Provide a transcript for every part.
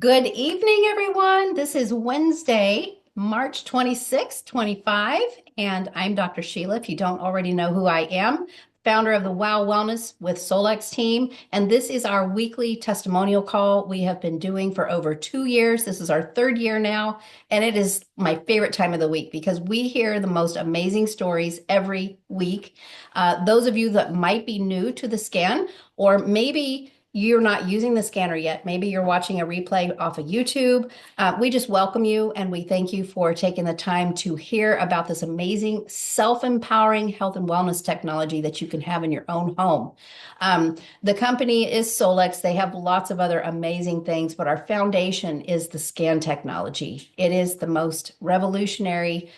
Good evening, everyone. This is Wednesday, March 26th, 25, and I'm Dr. Sheila. If you don't already know who I am, founder of the Wow Wellness with Solex team, and this is our weekly testimonial call we have been doing for over 2 years. This is our third year now, and it is my favorite time of the week because we hear the most amazing stories every week. Those of you that might be new to the scan, or maybe you're not using the scanner yet, maybe you're watching a replay off of YouTube, we just welcome you and we thank you for taking the time to hear about this amazing self-empowering health and wellness technology that you can have in your own home. The company is Solex. They have lots of other amazing things, but our foundation is the scan technology. It is the most revolutionary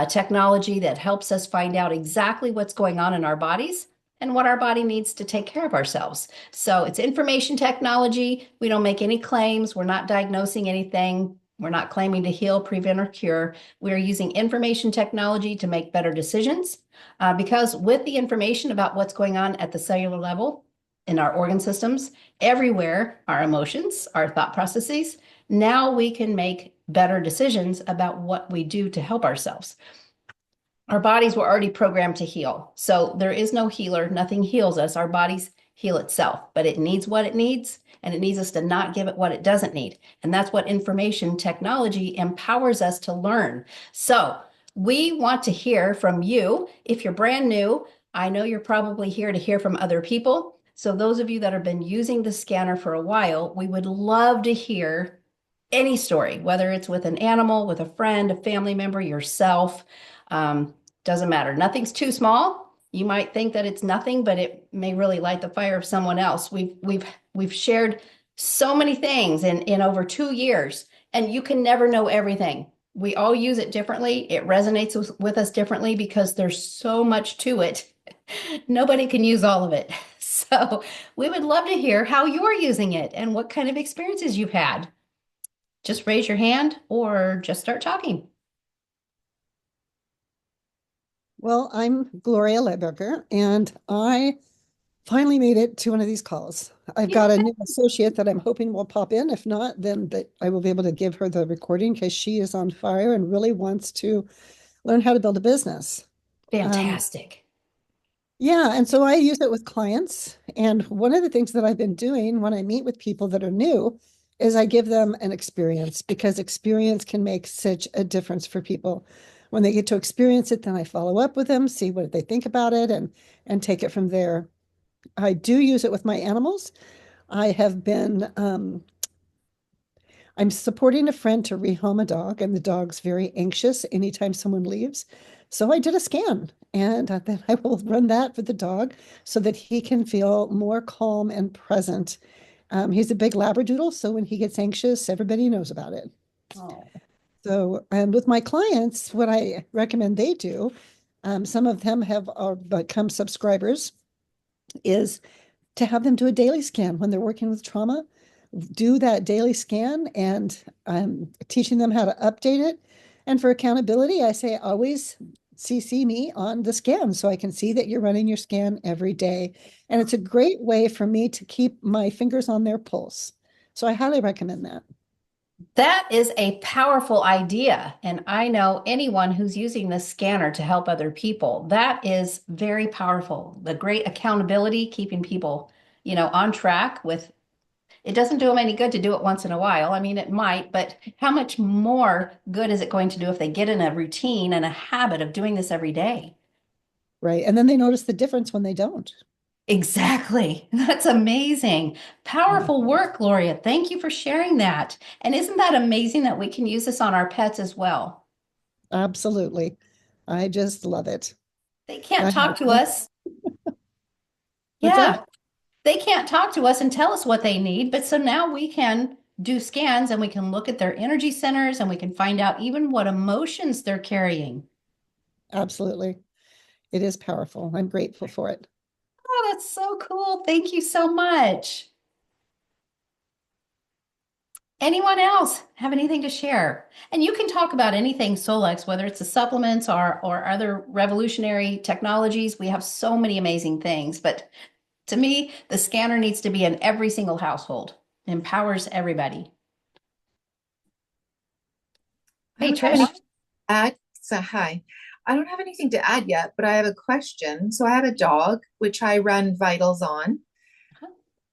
technology that helps us find out exactly what's going on in our bodies and what our body needs to take care of ourselves. So it's information technology. We don't make any claims. We're not diagnosing anything. We're not claiming to heal, prevent, or cure. We're using information technology to make better decisions because with the information about what's going on at the cellular level in our organ systems, everywhere, our emotions, our thought processes, now we can make better decisions about what we do to help ourselves. Our bodies were already programmed to heal. So there is no healer. Nothing heals us. Our bodies heal itself, but it needs what it needs, and it needs us to not give it what it doesn't need. And that's what information technology empowers us to learn. So we want to hear from you. If you're brand new, I know you're probably here to hear from other people. So those of you that have been using the scanner for a while, we would love to hear any story, whether it's with an animal, with a friend, a family member, yourself. Doesn't matter. Nothing's too small. You might think that it's nothing, but it may really light the fire of someone else. We've shared so many things in over 2 years, and you can never know everything. We all use it differently. It resonates with us differently because there's so much to it. Nobody can use all of it. So we would love to hear how you're using it and what kind of experiences you've had. Just raise your hand or just start talking. Well, I'm Gloria Leberger, and I finally made it to one of these calls. I've Yeah. got a new associate that I'm hoping will pop in. If not, then I will be able to give her the recording because she is on fire and really wants to learn how to build a business. Um, Fantastic. yeah, and so I use it with clients. And one of the things that I've been doing when I meet with people that are new is I give them an experience because experience can make such a difference for people. When they get to experience it, then I follow up with them, see what they think about it, and take it from there. I do use it with my animals. I have been I'm supporting a friend to rehome a dog, and the dog's very anxious anytime someone leaves. So I did a scan, and then I will run that for the dog so that he can feel more calm and present. He's a big Labradoodle, so when he gets anxious, everybody knows about it. Oh, So, and with my clients, what I recommend they do, some of them have become subscribers, is to have them do a daily scan when they're working with trauma. Do that daily scan, and I'm teaching them how to update it. And for accountability, I say always CC me on the scan so I can see that you're running your scan every day. And it's a great way for me to keep my fingers on their pulse. So I highly recommend that. that is a powerful idea. And I know anyone who's using this scanner to help other people. That is very powerful. The great accountability, keeping people, on track with it doesn't do them any good to do it once in a while. I mean, it might, but how much more good is it going to do if they get in a routine and a habit of doing this every day? Right. And then they notice the difference when they don't. Exactly. That's amazing. Yeah, Powerful work, Gloria. Thank you for sharing that. And isn't that amazing that we can use this on our pets as well? absolutely. I just love it. They can't I talk to have, us. what's that? Yeah, they can't talk to us and tell us what they need. But so now we can do scans and we can look at their energy centers and we can find out even what emotions they're carrying. Absolutely. It is powerful. I'm grateful for it. Oh, that's so cool. Thank you so much. Anyone else have anything to share? And you can talk about anything Solex, whether it's the supplements or other revolutionary technologies. We have so many amazing things, but to me, the scanner needs to be in every single household. It empowers everybody. I Hey, don't have any Trish. add. So, hi. I don't have anything to add yet, but I have a question. So I have a dog, which I run vitals on.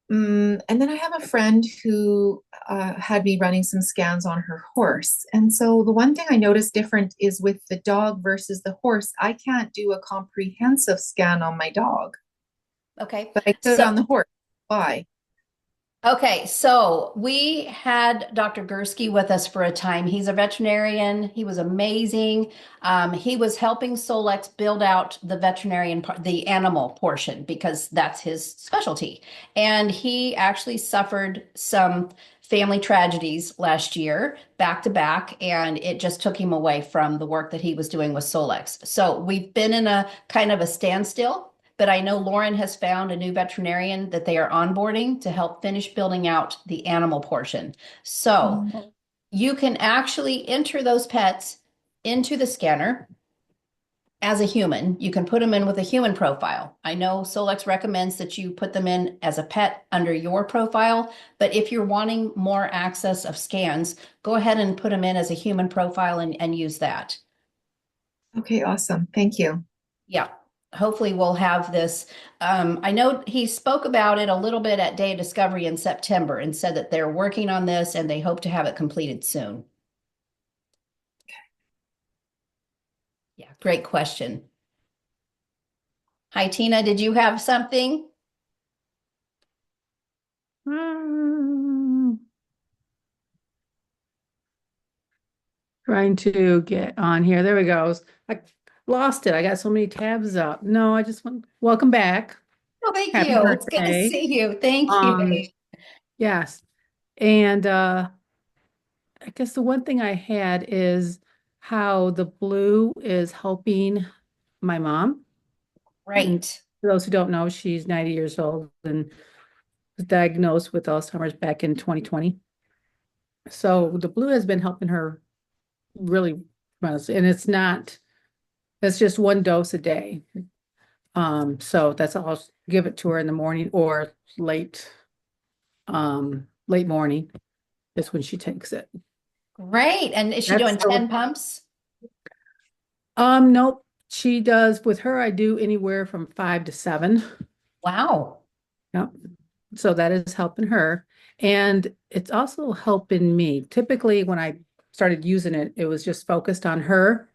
And then I have a friend who had me running some scans on her horse. And so the one thing I noticed different is with the dog versus the horse, I can't do a comprehensive scan on my dog, Okay. but I could So on the horse. Why? Okay, so we had Dr. Gursky with us for a time. He's a veterinarian. He was amazing. He was helping Solex build out the veterinarian part, the animal portion, because that's his specialty. And he actually suffered some family tragedies last year, back to back, and it just took him away from the work that he was doing with Solex. So we've been in a kind of a standstill, but I know Lauren has found a new veterinarian that they are onboarding to help finish building out the animal portion. So Mm. you can actually enter those pets into the scanner as a human. You can put them in with a human profile. I know Solex recommends that you put them in as a pet under your profile, but if you're wanting more access of scans, go ahead and put them in as a human profile and use that. Okay, awesome. Thank you. Yeah, hopefully we'll have this. I know he spoke about it a little bit at Day of Discovery in September and said that they're working on this and they hope to have it completed soon. Yeah, great question. Hi, Tina, did you have something? Hmm, Trying to get on here. There we go. I lost it. I got so many tabs up. No, I just want welcome back. Oh, thank Happy you. It's good to birthday. see you. Thank you. Um, yes. And I guess the one thing I had is how the blue is helping my mom. And Great. for those who don't know, she's 90 years old and was diagnosed with Alzheimer's back in 2020. So the blue has been helping her really tremendously. And it's just one dose a day. So that's I'll give it to her in the morning or late morning is when she takes it. Great. And is she That's doing the 10 pumps? nope. She does with her, I do anywhere from 5 to 7. Wow. Yep. So that is helping her. And it's also helping me. Typically, when I started using it, it was just focused on her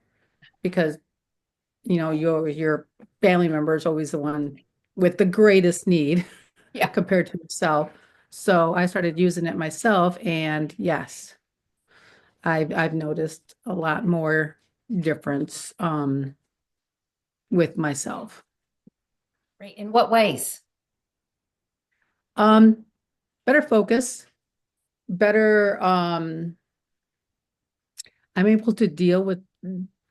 because your family member is always the one with the greatest need Yeah. compared to yourself. So I started using it myself, and yes, I've noticed a lot more difference with myself. Great. In what ways? Um, Better focus, better I'm able to deal with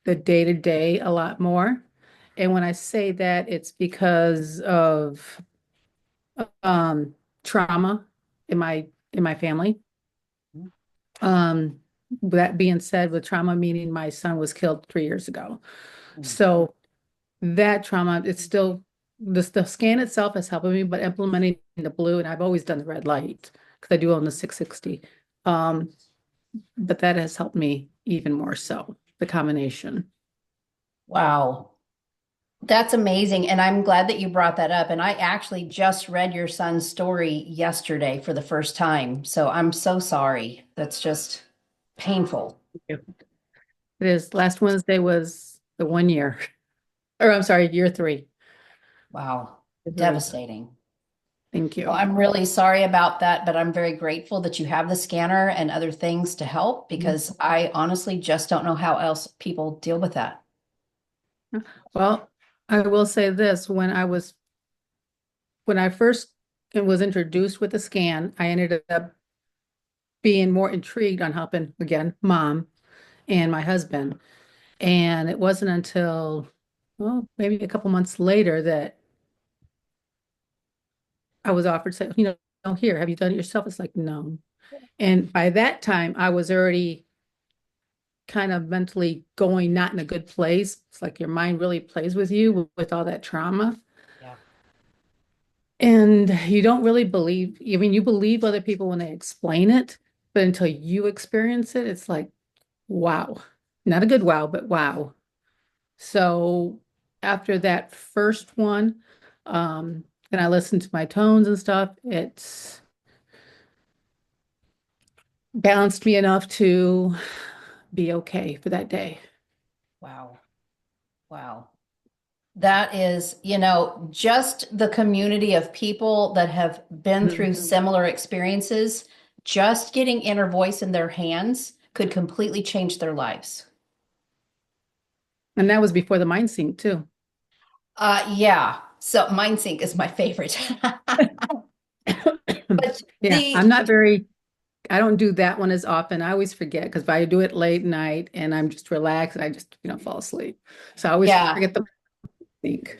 the day to day a lot more. And when I say that, it's because of um trauma in my family. Um, that being said, with trauma meaning my son was killed 3 years ago. So that trauma, it's still the scan itself is helping me, but implementing the blue, and I've always done the red light because I do own the 660. Um, but that has helped me even more so, the combination. Wow. That's amazing. And I'm glad that you brought that up. And I actually just read your son's story yesterday for the first time. So I'm so sorry. That's just painful. It is last Wednesday was the 1 year, or I'm sorry, year three. Wow. Year three. Devastating. Thank Well, you. I'm really sorry about that, but I'm very grateful that you have the scanner and other things to help because I honestly just don't know how else people deal with that. Well, I will say this, when I first was introduced with the scan, I ended up being more intrigued on helping again, mom and my husband. And it wasn't until, well, maybe a couple months later that I was offered, say, "Oh, here, have you done it yourself?" It's like, no. And by that time, I was already kind of mentally going not in a good place. It's like your mind really plays with you with all that trauma. Yeah. And you don't really believe, I mean, you believe other people when they explain it, but until you experience it, it's like, wow. Not a good wow, but wow. So after that first one, and I listened to my tones and stuff, it's balanced me enough to be okay for that day. Wow. Wow. That is, just the community of people that have been through Mhm. similar experiences, just getting inner voice in their hands could completely change their lives. And that was before the mind sync too. Yeah. So MindSync is my favorite. But Yeah, the I'm not very, I don't do that one as often. I always forget because if I do it late night and I'm just relaxed, I just, fall asleep. So I always yeah, forget the think.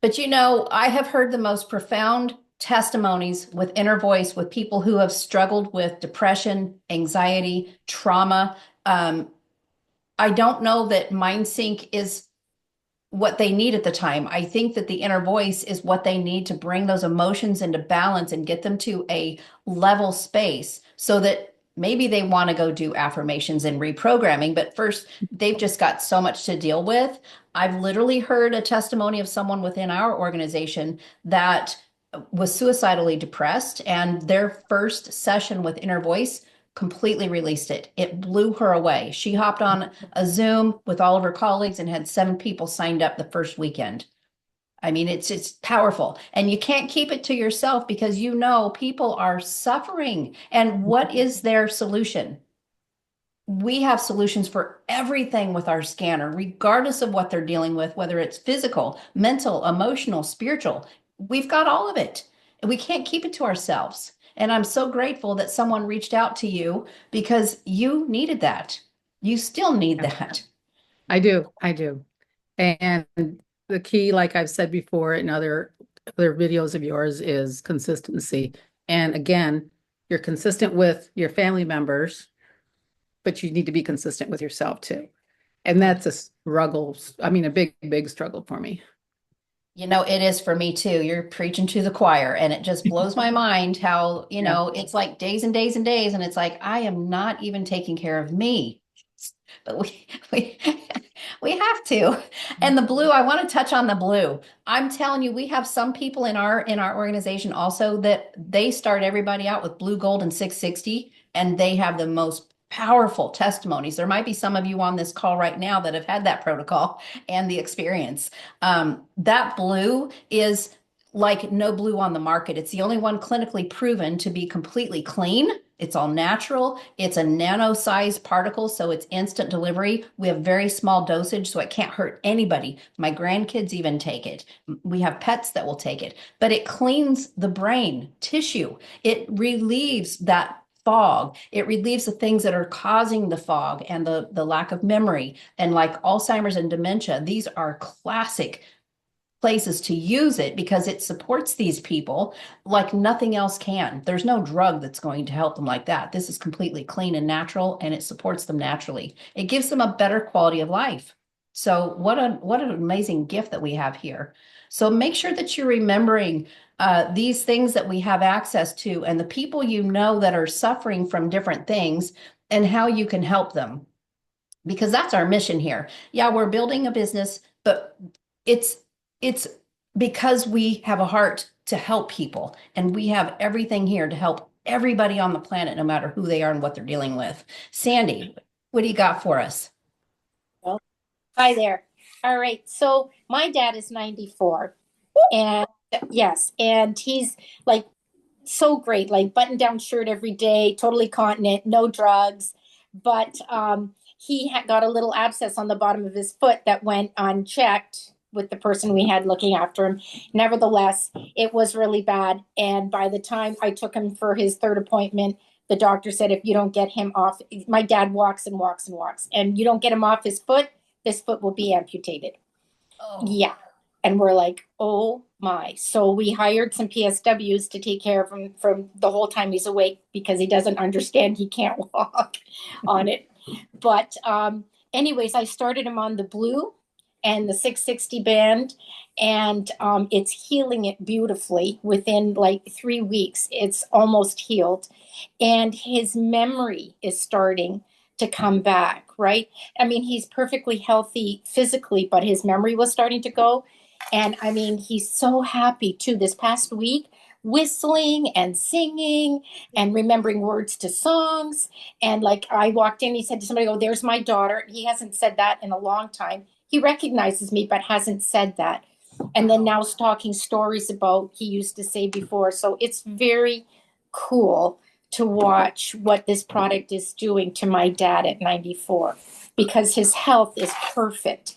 but I have heard the most profound testimonies with inner voice with people who have struggled with depression, anxiety, trauma. Um, I don't know that MindSync is what they need at the time. I think that the inner voice is what they need to bring those emotions into balance and get them to a level space so that maybe they want to go do affirmations and reprogramming, but first they've just got so much to deal with. I've literally heard a testimony of someone within our organization that was suicidally depressed, and their first session with inner voice completely released it. It blew her away. She hopped on a Zoom with all of her colleagues and had 7 people signed up the first weekend. I mean, it's powerful, and you can't keep it to yourself because people are suffering. And what is their solution? We have solutions for everything with our scanner, regardless of what they're dealing with, whether it's physical, mental, emotional, spiritual. We've got all of it. And we can't keep it to ourselves. And I'm so grateful that someone reached out to you because you needed that. You still need Yeah, that. I do. I do. And the key, like I've said before in other videos of yours, is consistency. And again, you're consistent with your family members, but you need to be consistent with yourself too. And Oh, that's a struggle. I mean, a big, big struggle for me. it is for me too. You're preaching to the choir, and it just blows my mind how, Yeah. it's like days and days and days, and it's like I am not even taking care of me. But we we have to. And the blue, I want to touch on the blue. I'm telling you, we have some people in our organization also that they start everybody out with blue, gold, and 660, and they have the most powerful testimonies. There might be some of you on this call right now that have had that protocol and the experience. That blue is like no blue on the market. It's the only one clinically proven to be completely clean. It's all natural. It's a nano-sized particle, so it's instant delivery. We have very small dosage, so it can't hurt anybody. My grandkids even take it. We have pets that will take it, but it cleans the brain tissue. It relieves that fog. It relieves the things that are causing the fog and the lack of memory. And like Alzheimer's and dementia, these are classic places to use it because it supports these people like nothing else can. There's no drug that's going to help them like that. This is completely clean and natural, and it supports them naturally. It gives them a better quality of life. So what an amazing gift that we have here. So make sure that you're remembering these things that we have access to and the people that are suffering from different things and how you can help them, because that's our mission here. Yeah, we're building a business, but it's it's because we have a heart to help people, and we have everything here to help everybody on the planet, no matter who they are and what they're dealing with. Sandy, what do you got for us? Well, hi there. All right. So my dad is 94, and yes, and he's like so great, like button down shirt every day, totally continent, no drugs. But he got a little abscess on the bottom of his foot that went unchecked with the person we had looking after him. Nevertheless, it was really bad. And by the time I took him for his third appointment, the doctor said, if you don't get him off, my dad walks and walks and walks, and you don't get him off his foot, this foot will be amputated. Oh, Yeah. And we're like, oh my. So we hired some PSWs to take care of him from the whole time he's awake because he doesn't understand he can't walk on it. But anyways, I started him on the blue and the 660 band, and it's healing it beautifully. Within like 3 weeks, it's almost healed. And his memory is starting to come back, right? I mean, he's perfectly healthy physically, but his memory was starting to go. And I mean, he's so happy too. This past week, whistling and singing and remembering words to songs. And like I walked in, he said to somebody, "Oh, there's my daughter." He hasn't said that in a long time. He recognizes me, but hasn't said that. And then now talking stories about he used to say before. So it's very cool to watch what this product is doing to my dad at 94 because his health is perfect.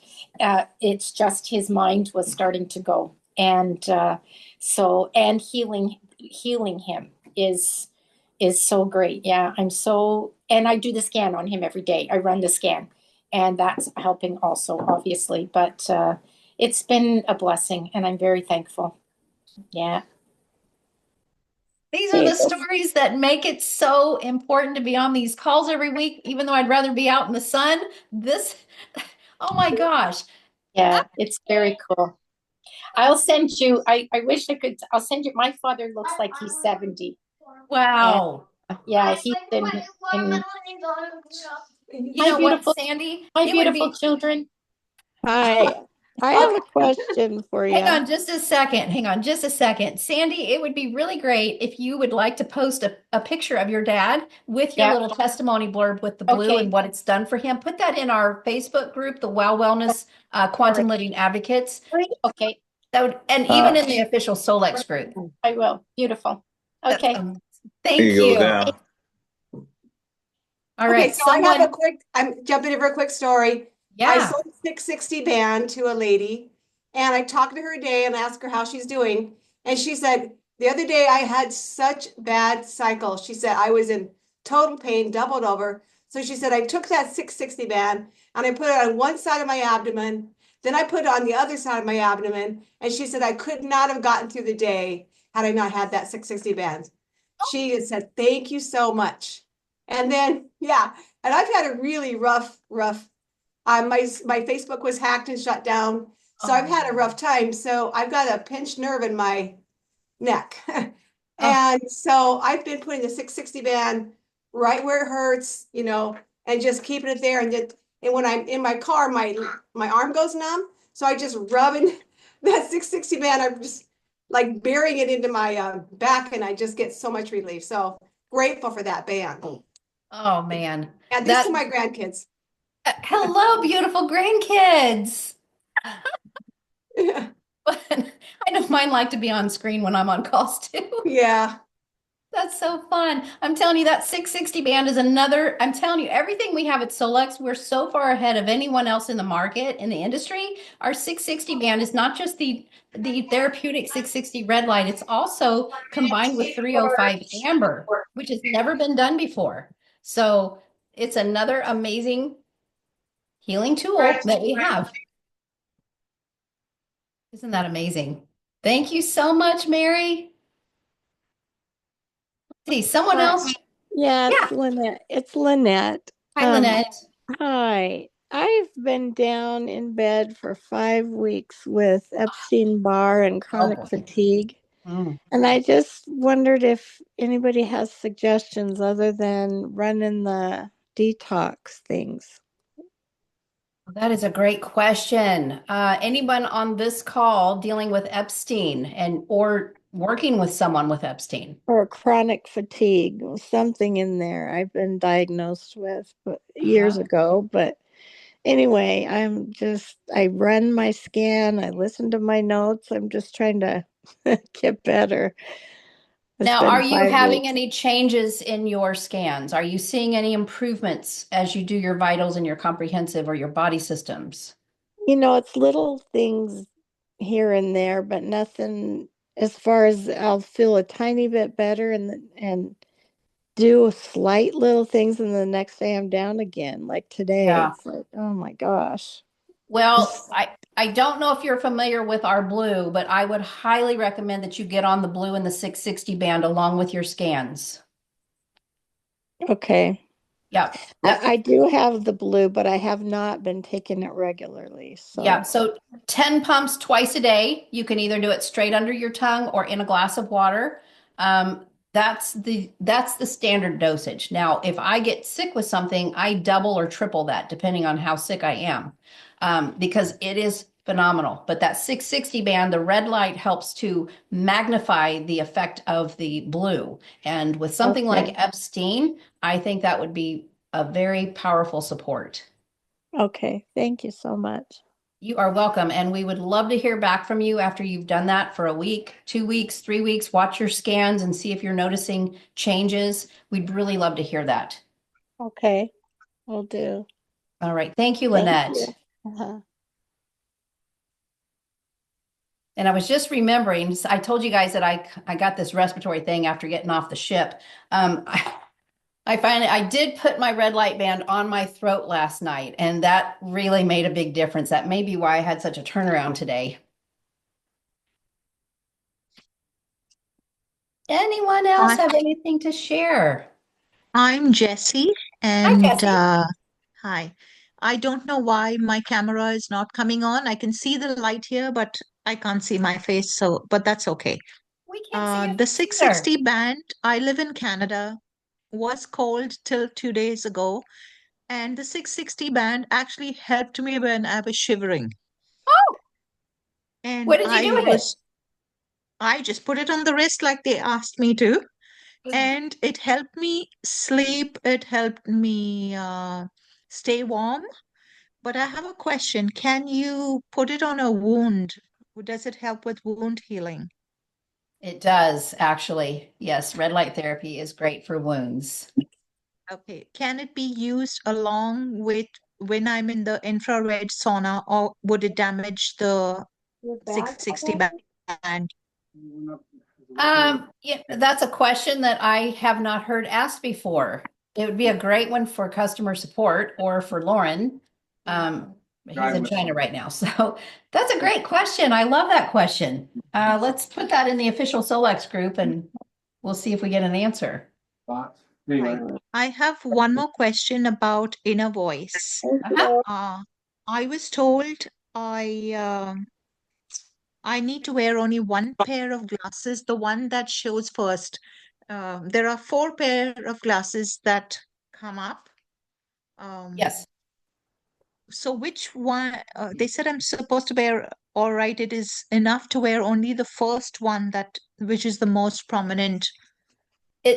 It's just his mind was starting to go. And and healing him is so great. Yeah, and I do the scan on him every day. I run the scan, and that's helping also, obviously. But it's been a blessing, and I'm very thankful. Yeah. These are the stories that make it so important to be on these calls every week, even though I'd rather be out in the sun. This, oh my gosh. Yeah, it's very cool. I'll send you, I wish I could, I'll send you, my father looks like he's 70. And Wow. yeah, he's in You know what, Sandy? my It would beautiful be, children. Hi, I have a question for you. hang on just a second. Hang on just a second. Sandy, it would be really great if you would like to post a picture of your dad with your Yeah. little testimony blurb with the blue Okay. and what it's done for him. Put that in our Facebook group, the Wow Wellness Quantum Living Advocates. Okay, That would, and even in the official Solex group. I will. Beautiful. Okay. Thank Here you go, you. Dal. All Okay, right, so I have someone, a quick, I'm jumping in for a quick story. I yeah. sold a 660 band to a lady and I talked to her today and asked her how she's doing. And she said, the other day I had such bad cycles. She said I was in total pain, doubled over. So she said, I took that 660 band and I put it on one side of my abdomen. Then I put it on the other side of my abdomen. And she said, I could not have gotten through the day had I not had that 660 band. She said, thank you so much. And then, yeah, and I've had a really rough. My Facebook was hacked and shut down, so I've had a rough time. So I've got a pinched nerve in my neck, and so I've been putting the 660 band right where it hurts, and just keeping it there. And when I'm in my car, my arm goes numb, so I just rubbing that 660 band. I'm just like burying it into my back, and I just get so much relief. So grateful for that band. Oh man. And this to my grandkids. Hello, beautiful grandkids. I know mine like to be on screen when I'm on calls too. Yeah. That's so fun. I'm telling you, that 660 band is another, I'm telling you, everything we have at Solex, we're so far ahead of anyone else in the market, in the industry. Our 660 band is not just the therapeutic 660 red light, it's also combined with 305 amber, which has never been done before. So it's another amazing healing tool that we have. Isn't that amazing? Thank you so much, Mary. See, someone else. Yeah, Yeah. it's Lynette. It's Lynette. Hi, Lynette. Hi. I've been down in bed for 5 weeks with Epstein-Barr and chronic fatigue. Mm. And I just wondered if anybody has suggestions other than running the detox things. That is a great question. Anyone on this call dealing with Epstein or working with someone with Epstein? Or chronic fatigue, something in there I've been diagnosed with years ago. But anyway, I run my scan, I listen to my notes. I'm just trying to get better. It's Now, been are you 5 having weeks. any changes in your scans? Are you seeing any improvements as you do your vitals and your comprehensive or your body systems? It's little things here and there, but nothing as far as I'll feel a tiny bit better and do slight little things, and the next day I'm down again. Like today, it's like, oh my gosh. Well, I don't know if you're familiar with our blue, but I would highly recommend that you get on the blue and the 660 band along with your scans. Okay. Yeah. I do have the blue, but I have not been taking it regularly. Yeah. So 10 pumps twice a day. You can either do it straight under your tongue or in a glass of water. That's the standard dosage. Now, if I get sick with something, I double or triple that depending on how sick I am, because it is phenomenal. But that 660 band, the red light helps to magnify the effect of the blue. And with something Okay. like Epstein, I think that would be a very powerful support. Okay. Thank you so much. You are welcome. And we would love to hear back from you after you've done that for a week, 2 weeks, 3 weeks. Watch your scans and see if you're noticing changes. We'd really love to hear that. Okay. Will do. All right. Thank you, Thank Lynette. you. Uh-huh. And I was just remembering, I told you guys that I got this respiratory thing after getting off the ship. I finally, I did put my red light band on my throat last night, and that really made a big difference. That may be why I had such a turnaround today. Anyone else Hi, have anything to share? I'm Jessie, Hi, and Jesse. hi. I don't know why my camera is not coming on. I can see the light here, but I can't see my face, so but that's okay. We can't see your The face either. 660 band, I live in Canada, was cold till 2 days ago, and the 660 band actually helped me when I was shivering. Oh, And what did you do with it? I just put it on the wrist like they asked me to. And it helped me sleep. It helped me stay warm. But I have a question. Can you put it on a wound? Does it help with wound healing? It does, actually. Yes, red light therapy is great for wounds. Okay. Can it be used along with when I'm in the infrared sauna, or would it damage the Your back. 660 band? Yeah, that's a question that I have not heard asked before. It would be a great one for customer support or for Lauren. He's in China right now, so that's a great question. I love that question. Let's put that in the official Solex group, and we'll see if we get an answer. Right. I have one more question about inner voice. Uh-huh. I was told I I need to wear only one pair of glasses, the one that shows first. There are four pair of glasses that come up. Yes. So which one? They said I'm supposed to wear. All right, it is enough to wear only the first one that, which is the most prominent.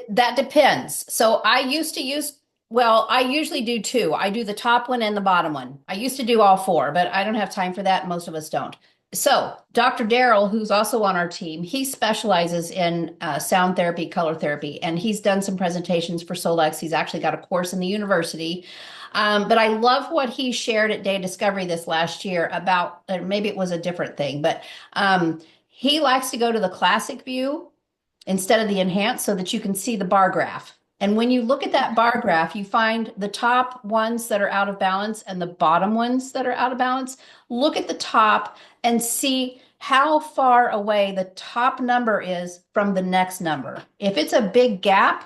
That depends. So I used to use, well, I usually do two. I do the top one and the bottom one. I used to do all four, but I don't have time for that. Most of us don't. So Dr. Darrell, who's also on our team, he specializes in sound therapy, color therapy, and he's done some presentations for Solex. He's actually got a course in the university. But I love what he shared at Day Discovery this last year about, maybe it was a different thing, but he likes to go to the classic view instead of the enhanced so that you can see the bar graph. And when you look at that bar graph, you find the top ones that are out of balance and the bottom ones that are out of balance. Look at the top and see how far away the top number is from the next number. If it's a big gap,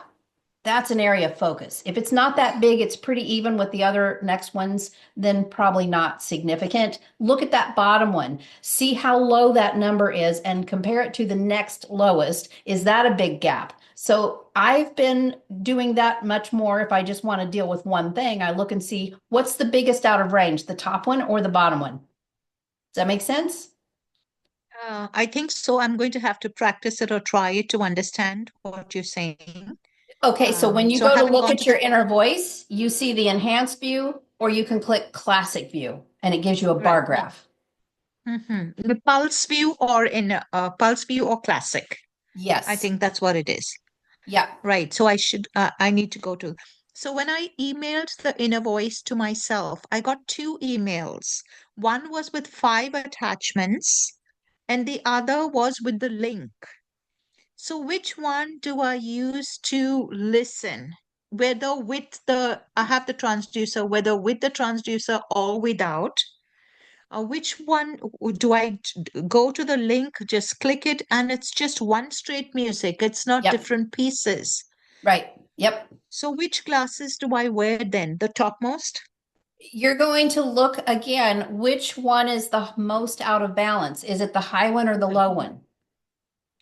that's an area of focus. If it's not that big, it's pretty even with the other next ones, then probably not significant. Look at that bottom one. See how low that number is and compare it to the next lowest. Is that a big gap? So I've been doing that much more. If I just want to deal with one thing, I look and see what's the biggest out of range, the top one or the bottom one. Does that make sense? I think so. I'm going to have to practice it or try it to understand what you're saying. Okay, so when you So I go to haven't look gone at to your inner voice, you see the enhanced view, or you can click classic view and it gives you a bar right. graph. The pulse view or in pulse view or classic. I Yes. think that's what it is. Yeah. Right. So I need to go to. So when I emailed the inner voice to myself, I got two emails. One was with 5 attachments, and the other was with the link. So which one do I use to listen? Whether with I have the transducer, whether with the transducer or without. Which one do I go to the link, just click it, and it's just one straight music. It's not Yep. different pieces. Right. Yep. So which glasses do I wear then? The topmost? You're going to look again, which one is the most out of balance? Is it the high one or the low one?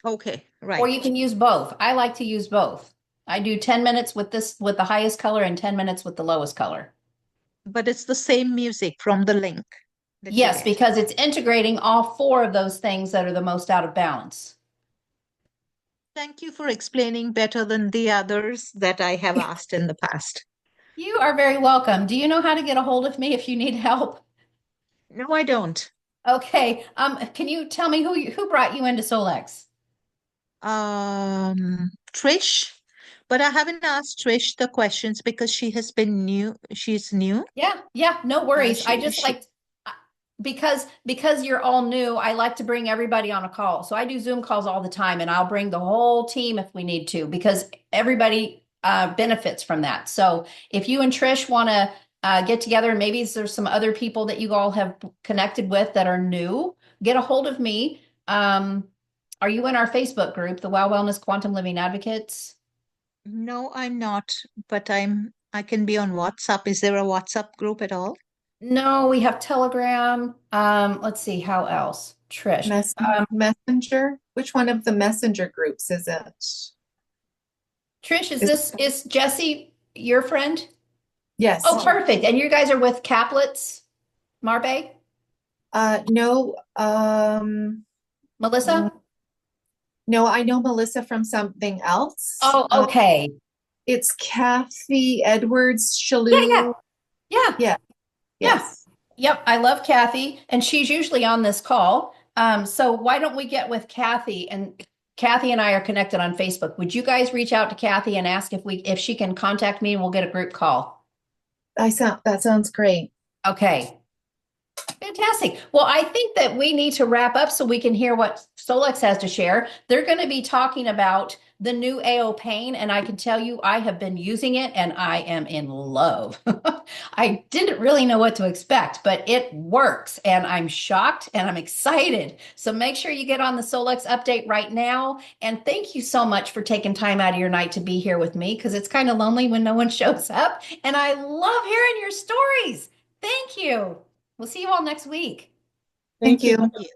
Okay. Or Right. you can use both. I like to use both. I do 10 minutes with with the highest color and 10 minutes with the lowest color. But it's the same music from the link that you Yes, get. because it's integrating all four of those things that are the most out of balance. Thank you for explaining better than the others that I have asked in the past. You are very welcome. Do you know how to get a hold of me if you need help? No, I don't. Okay. Can you tell me who brought you into Solex? Trish, but I haven't asked Trish the questions because she has been new. She's new. Yeah, no worries. I just She, like because you're all new, I like to bring everybody on a call. So I do Zoom calls all the time and I'll bring the whole team if we need to because everybody benefits from that. So if you and Trish want to get together and maybe there's some other people that you all have connected with that are new, get a hold of me. Are you in our Facebook group, the Wow Wellness Quantum Living Advocates? no, I'm not, but I can be on WhatsApp. Is there a WhatsApp group at all? No, we have Telegram. Let's see, how else? Trish. Messenger? Which one of the messenger groups is it? Trish, Is is Jesse your friend? yes. Oh, perfect. And you guys are with Caplets, Marbe, No, Melissa? no, I know Melissa from something else. Oh, okay. It's Kathy Edwards Yeah, yeah, Shalou. yeah, Yeah, yeah. yes. Yep, I love Kathy, and she's usually on this call. So why don't we get with Kathy and Kathy and I are connected on Facebook. Would you guys reach out to Kathy and ask if she can contact me and we'll get a group call? That sounds great. Okay. Fantastic. Well, I think that we need to wrap up so we can hear what Solex has to share. They're going to be talking about the new AO Pain, and I can tell you I have been using it and I am in love. I didn't really know what to expect, but it works, and I'm shocked and I'm excited. So make sure you get on the Solex update right now. And thank you so much for taking time out of your night to be here with me because it's kind of lonely when no one shows up. And I love hearing your stories. Thank you. We'll see you all next week. Thank you. Thank you.